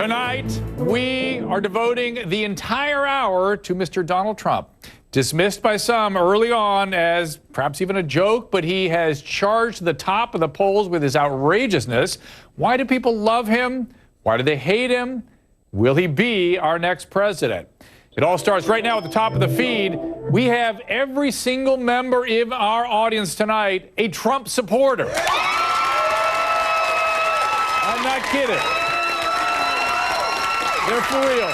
Tonight, we are devoting the entire hour to Mr. Donald Trump. Dismissed by some early on as perhaps even a joke, but he has charged the top of the polls with his outrageousness. Why do people love him? Why do they hate him? Will he be our next president? It all starts right now at the top of the feed. We have every single member of our audience tonight a Trump supporter. I'm not kidding. They're for real.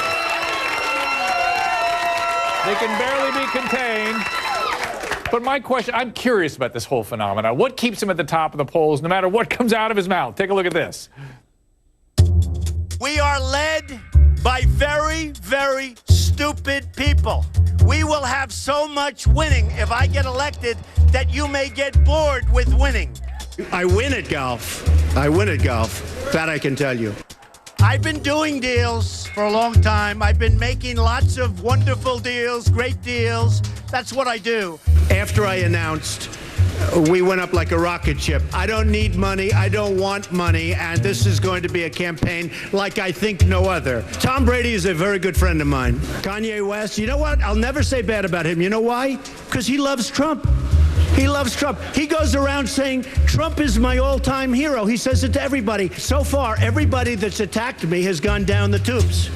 They can barely be contained. But my question, I'm curious about this whole phenomenon. What keeps him at the top of the polls no matter what comes out of his mouth? Take a look at this. We are led by very, very stupid people. We will have so much winning if I get elected that you may get bored with winning. I win at golf. I win at golf. That I can tell you. I've been doing deals for a long time. I've been making lots of wonderful deals, great deals. That's what I do. After I announced, we went up like a rocket ship. I don't need money. I don't want money. And this is going to be a campaign like I think no other. Tom Brady is a very good friend of mine. Kanye West, you know what? I'll never say bad about him. You know why? Because he loves Trump. He loves Trump. He goes around saying, Trump is my all-time hero. He says it to everybody. So far, everybody that's attacked me has gone down the tubes.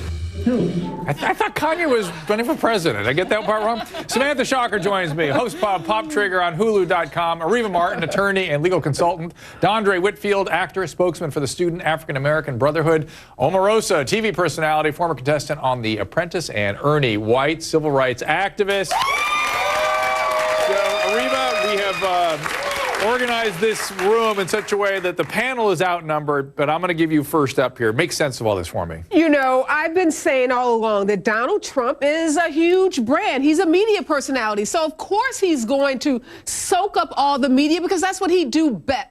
I thought Kanye was running for president. I get that part wrong? Samantha Shocker joins me, host Pop Trigger on Hulu.com, Areva Martin, attorney and legal consultant, Dondre Whitfield, actor, spokesman for the Student African American Brotherhood, Omarosa, TV personality, former contestant on The Apprentice, and Ernie White, civil rights activist. So, Areva, we have organized this room in such a way that the panel is outnumbered, but I'm going to give you first up here. Make sense of all this for me. You know, I've been saying all along that Donald Trump is a huge brand. He's a media personality. So, of course, he's going to soak up all the media because that's what he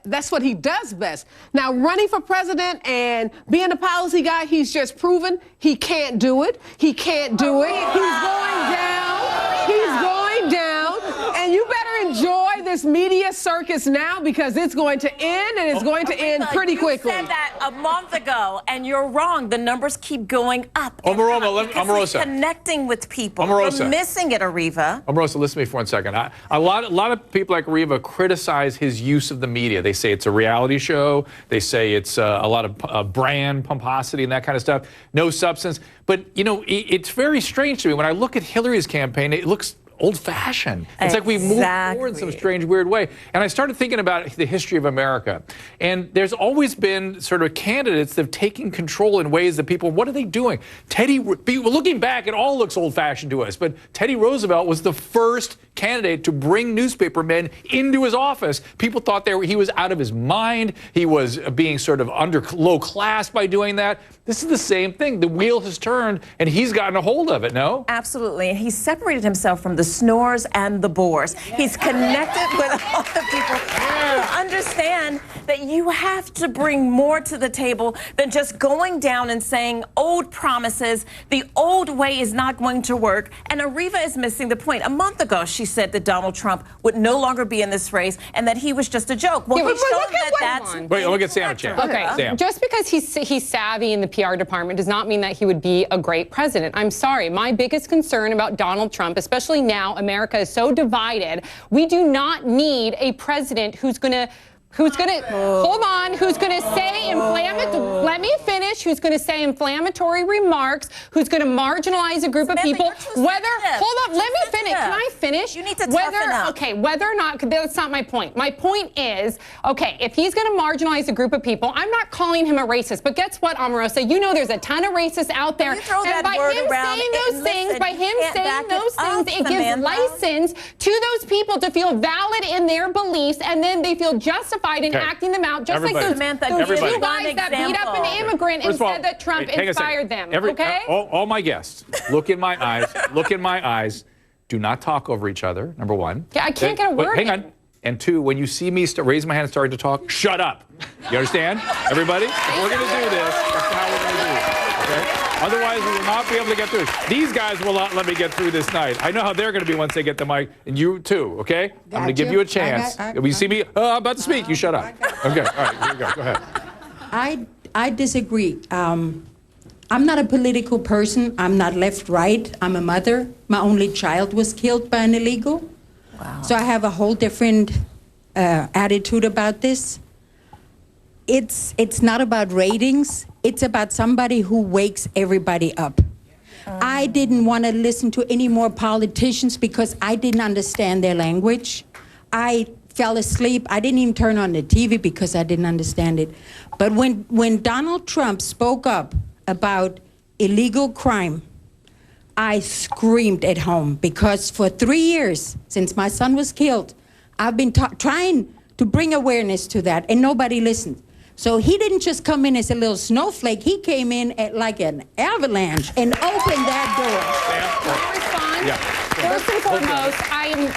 That's what he does best. Now, running for president and being a policy guy, he's just proven he can't do it. He can't do it. He's going down. He's going down. And you better enjoy this media circus now because it's going to end, and it's going to end pretty quickly. You said that a month ago, and you're wrong. The numbers keep going up. Omarosa. He's connecting with people. Omarosa. We're missing it, Areva. Omarosa, listen to me for 1 second. A lot of people like Areva criticize his use of the media. They say it's a reality show. They say it's a lot of brand pomposity and that kind of stuff. No substance. But, you know, it's very strange to me. When I look at Hillary's campaign, it looks old-fashioned. It's like we moved forward in some strange, weird way. And I started thinking about the history of America. And there's always been sort of candidates that have taken control in ways that people, what are they doing? Looking back, it all looks old-fashioned to us. But Teddy Roosevelt was the first candidate to bring newspapermen into his office. People thought he was out of his mind. He was being sort of low class by doing that. This is the same thing. The wheel has turned, and he's gotten a hold of it, no? Absolutely. And he separated himself from the snores and the bores. He's connected with all the people who understand that you have to bring more to the table than just going down and saying old promises. The old way is not going to work. And Areva is missing the point. A month ago, she said that Donald Trump would no longer be in this race and that he was just a joke. Well, he's shown that that's... Wait, look at Sam a chance. Okay, Sam. Just because he's savvy in the PR department does not mean that he would be a great president. I'm sorry. My biggest concern about Donald Trump, especially now, America is so divided. We do not need a president who's going to hold on, who's going to say let me finish, who's going to say inflammatory remarks, who's going to marginalize a group of people, hold on, let me finish. Can I finish? You need to toughen up. Okay, whether or not, that's not my point. My point is, okay, if he's going to marginalize a group of people, I'm not calling him a racist, but guess what, Omarosa? You know there's a ton of racists out there. You throw and that word around, it gives license to those people to feel valid in their beliefs, and then they feel justified in acting them out, just like those two guys that beat up an immigrant and said that Trump inspired them. Okay? All my guests, look in my eyes. Look in my eyes. Do not talk over each other, number one. Yeah, I can't get a word in. Hang on. And two, when you see me raise my hand and start to talk, shut up. You understand? Everybody? If we're going to do this, that's how we're going to do it. Okay? Otherwise, we will not be able to get through this. These guys will not let me get through this night. I know how they're going to be once they get the mic, and you too, okay? I'm going to give you a chance. When you see me I'm about to speak, you shut up. Okay, all right, here we go. Go ahead. I disagree. I'm not a political person. I'm not left-right. I'm a mother. My only child was killed by an illegal. Wow. So I have a whole different attitude about this. It's not about ratings. It's about somebody who wakes everybody up. I didn't want to listen to any more politicians because I didn't understand their language. I fell asleep. I didn't even turn on the TV because I didn't understand it. But when Donald Trump spoke up about illegal crime, I screamed at home because for 3 years, since my son was killed, I've been trying to bring awareness to that, and nobody listened. So he didn't just come in as a little snowflake. He came in at like an avalanche and opened that door. Can I respond? Yeah. First and foremost, I am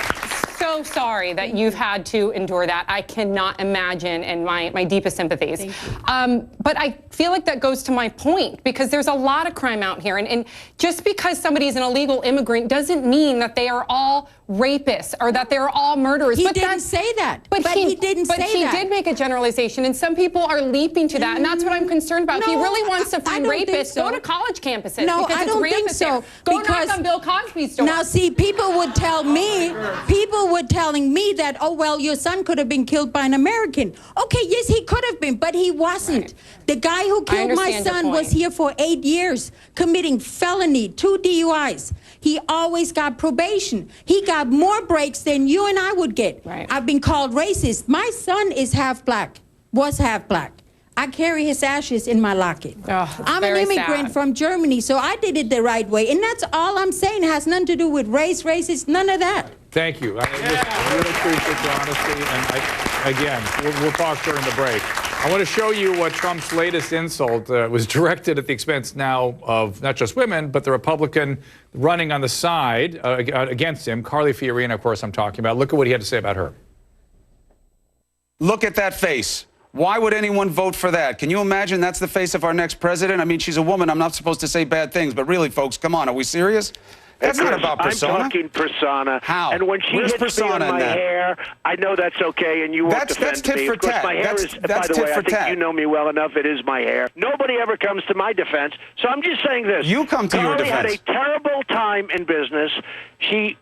so sorry that you've had to endure that. I cannot imagine, and my deepest sympathies. But I feel like that goes to my point, because there's a lot of crime out here, and just because somebody's an illegal immigrant doesn't mean that they are all rapists or that they're all murderers. He didn't say that. But he didn't say that. But he did make a generalization, and some people are leaping to that, and that's what I'm concerned about. If he really wants to find rapists, go to college campuses. No, because I don't think so. Go knock on Bill Cosby's door. Now, see, people would tell me, people were telling me that, oh, well, your son could have been killed by an American. Okay, yes, he could have been, but he wasn't. Right. The guy who killed my son was here for 8 years, committing felony, 2 DUIs. He always got probation. He got more breaks than you and I would get. Right. I've been called racist. My son is half black, was half black. I carry his ashes in my locket. Oh, I'm an immigrant from Germany, so I did it the right way. And that's all I'm saying. It has nothing to do with race, racist, none of that. Thank you. I really appreciate your honesty. And again, we'll talk during the break. I want to show you what Trump's latest insult was directed at the expense now of not just women, but the Republican running on the side against him, Carly Fiorina, of course, I'm talking about. Look at what he had to say about her. Look at that face. Why would anyone vote for that? Can you imagine that's the face of our next president? I mean, she's a woman. I'm not supposed to say bad things, but really, folks, come on. Are we serious? That's not about persona. I'm talking persona. How? And when she Where's hits me on my hair, I know that's okay, and you won't defend that's tit me. for Of course, tat. my hair is, by the way, I think you know me well enough. It is my hair. Nobody ever comes to my defense. So I'm just saying this. You come to your defense. Carly had a terrible time in business. She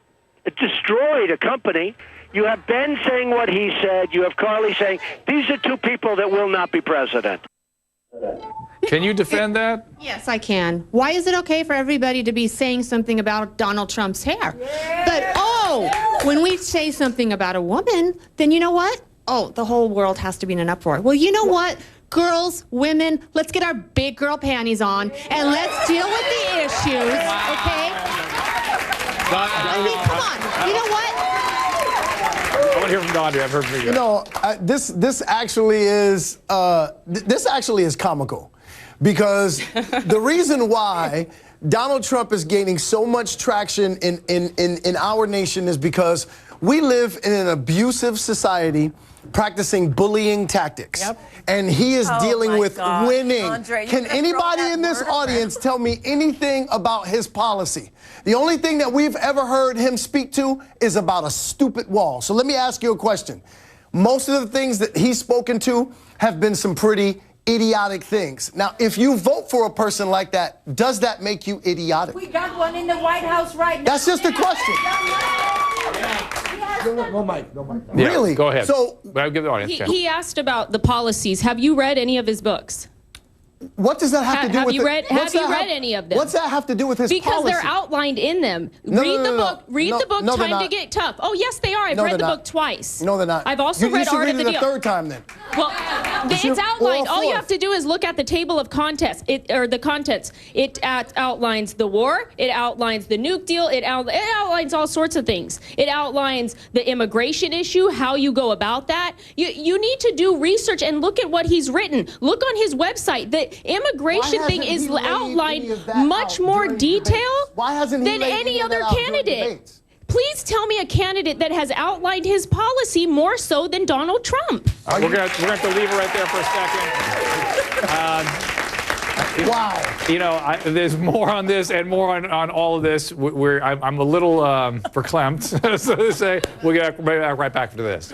destroyed a company. You have Ben saying what he said. You have Carly saying, these are two people that will not be president. Can you defend that? Yes, I can. Why is it okay for everybody to be saying something about Donald Trump's hair? But, when we say something about a woman, then you know what? Oh, the whole world has to be in an uproar. Well, you know what? Girls, women, let's get our big girl panties on, and let's deal with the issues, okay? I mean, come on. You know what? I want to hear from Gandhi. I've heard from you. You know, this actually is comical, because the reason why Donald Trump is gaining so much traction in our nation is because we live in an abusive society practicing bullying tactics. Yep. And he is dealing with winning. Andre, Can anybody in this audience tell me anything about his policy? The only thing that we've ever heard him speak to is about a stupid wall. So let me ask you a question. Most of the things that he's spoken to have been some pretty idiotic things. Now, if you vote for a person like that, does that make you idiotic? We got one in the White House right now. That's just a question. No mic. Yeah, Really? Go ahead. So, I'll give the audience a chance. He asked about the policies. Have you read any of his books? what does that have to do have with you read, what's Have you that read any of them? What's that have to do with his because policy? they're outlined in them. No, read no, the no, book. no. Read No, the book. no, they're Time to not. Get Tough. Oh yes, they are. I've No, read they're the not. book twice. No, they're not. I've also you read should Art read of it the a Deal. third time then. Well, it's outlined. All you have to do is look at the table of contents. The contents. It outlines the war. It outlines the nuke deal. It outlines all sorts of things. It outlines the immigration issue, how you go about that. You need to do research and look at what he's written. Look on his website. The immigration thing is outlined much more detail than any other candidate. Please tell me a candidate that has outlined his policy more so than Donald Trump. We're going to have to leave it right there for a second. Wow. You know, there's more on this and more on all of this. I'm a little verklempt, so to say. We'll get right back to this.